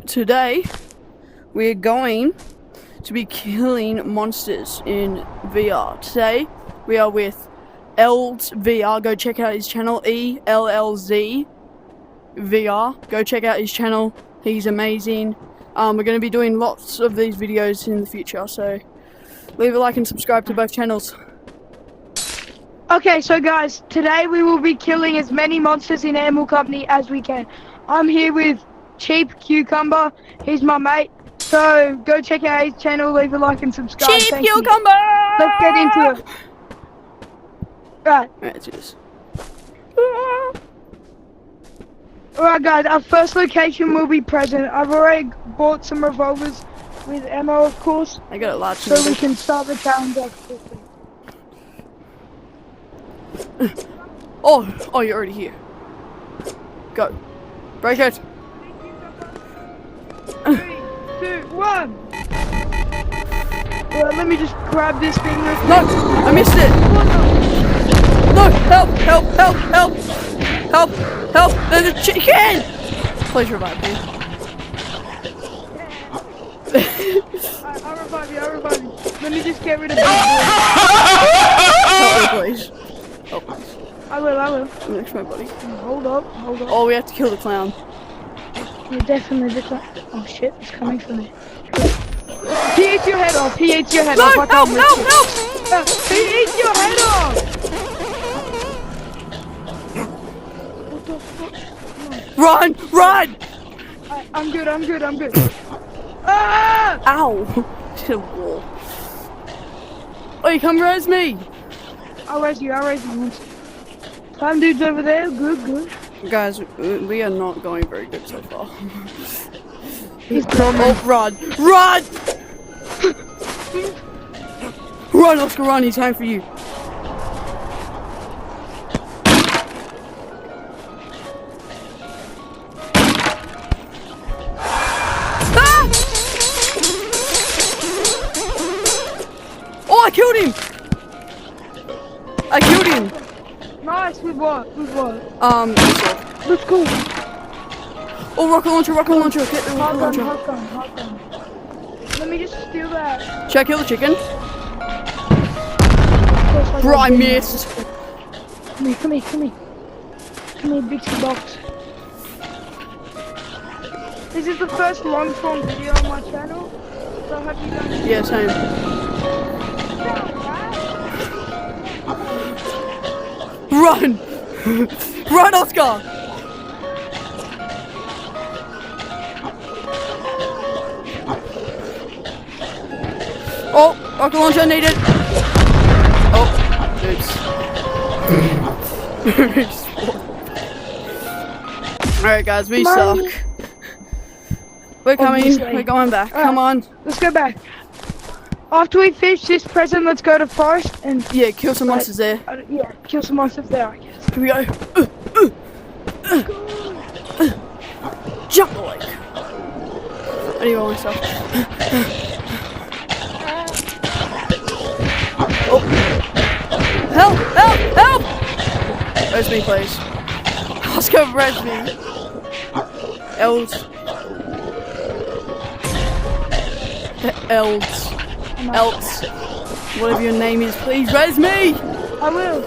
today we're going to be killing monsters in VR. Today we are with Ellz VR. Go check out his channel, ELLZ VR. Go check out his channel. He's amazing. We're going to be doing lots of these videos in the future, so leave a like and subscribe to both channels. Okay, so guys, today we will be killing as many monsters in Animal Company as we can. I'm here with Cheap Cucumber. He's my mate. So go check out his channel, leave a like and subscribe. Cheap Thank you. Cucumber! Let's get into it. Right. Alright, let's do this. Alright guys, our first location will be present. I've already bought some revolvers with ammo, of course, I got it large. so we can start the challenge off quickly. Oh, you're already here. Go. Break it. 3, 2, 1. Let me just grab this thing real quick. No, I missed it. No, help, help, help, help. Help, help, there's a chicken. Please revive me. I'll revive you, I'll revive you. Let me just get rid of this. Help me, please. Help me. I will. I'm next to my buddy. Hold up. Oh, we have to kill the clown. You're definitely the clown. Oh shit, it's coming for me. He eats your head off. He eats your head No, off. help, help, help! He eats your head off. What the fuck? Run, run! I'm good. Ah! Ow! Hit a wall. Oh, you come res me! I'll raise you. Clown dude's over there. Good. Guys, we are not going very good so far. He's coming. Oh, run! Run! Run, Oscar, run! He's time for you. Ah! Oh, I killed him! Nice. With what? Let's go. Oh, rocket launcher, get the rocket launcher. Hot gun. Let me just steal that. Should I kill the chicken? Bro, I missed. Come here, Bixie box. This is the first long form video on my channel, so have you done it? Yeah, same. Run! Run, Oscar! Oh, rocket launcher needed. Oh, oops. Alright guys, we suck. We're coming, Obviously. we're going back. Right. Come on. Let's go back. After we finish this present, let's go to forest and Yeah, kill some monsters there. yeah, kill some monsters there, I guess. Here we go. Jump the lake. I need all myself. Oh. Help! Res me, please. Oscar, res me. Ellz. Whatever your name is, please res me! I will.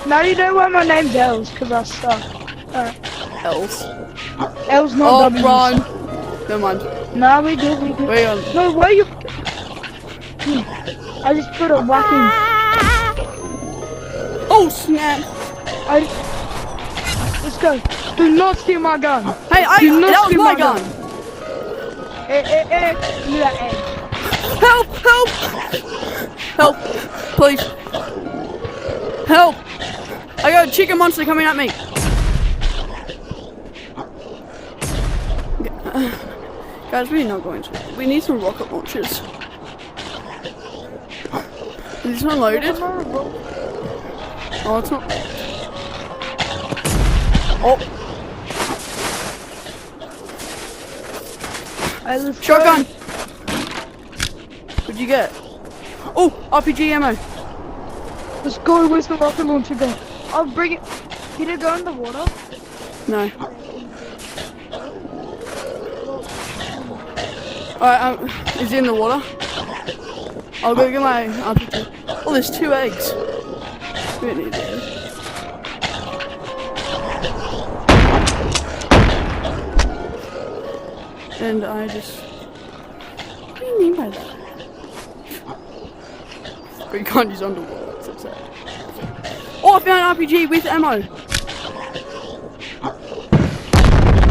Now you know why my name's Els, because I suck. Alright. Ellz. Els not Oh, W. run! Never mind. Nah, we good. Wait on. No, why you... I just put a whacking... Oh, snap! Let's go. Do not steal my gun. Hey, Do not that was steal my gun! Give me that egg. Help! Please. Help! I got a chicken monster coming at me. Guys, we're not going to. We need some rocket launchers. Is this one loaded? Oh, it's not. Oh. Shotgun! What'd you get? Oh, RPG ammo. Let's go. Where's the rocket launcher go? I'll bring it. Did it go in the water? No. Alright, is he in the water? I'll go get my RPG. Oh, there's 2 eggs. We don't need those. And I just... What do you mean by that? But you can't use underwater, that's so sad. Oh, I found an RPG with ammo!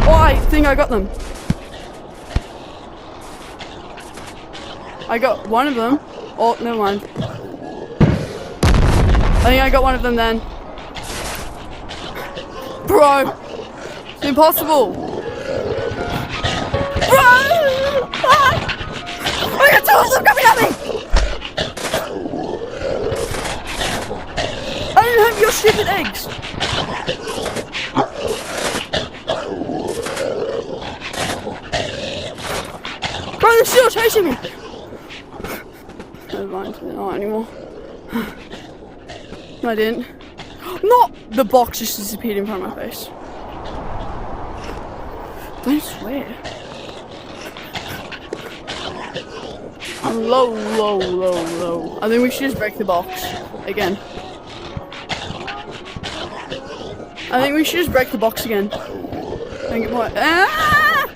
Oh, I think I got them. I got one of them. Oh, never mind. I think I got one of them then. Bro! It's impossible! Bro! Ah! I got 2 of them coming at me! I don't have your stupid eggs! Bro, they're still chasing me! Never mind, they're not anymore. No, I didn't. Not! The box just disappeared in front of my face. Don't swear. Low. I think we should just break the box. Again. I think we should just break the box again. Thank you. Ah!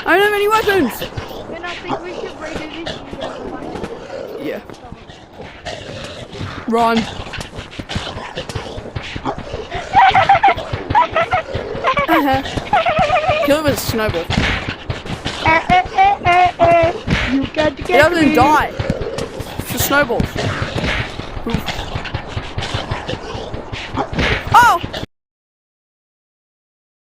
I don't have any weapons! Then I think we should break it this Yeah. Run. Kill him with a snowball. You got to He get doesn't me. die. It's a snowball. Oof.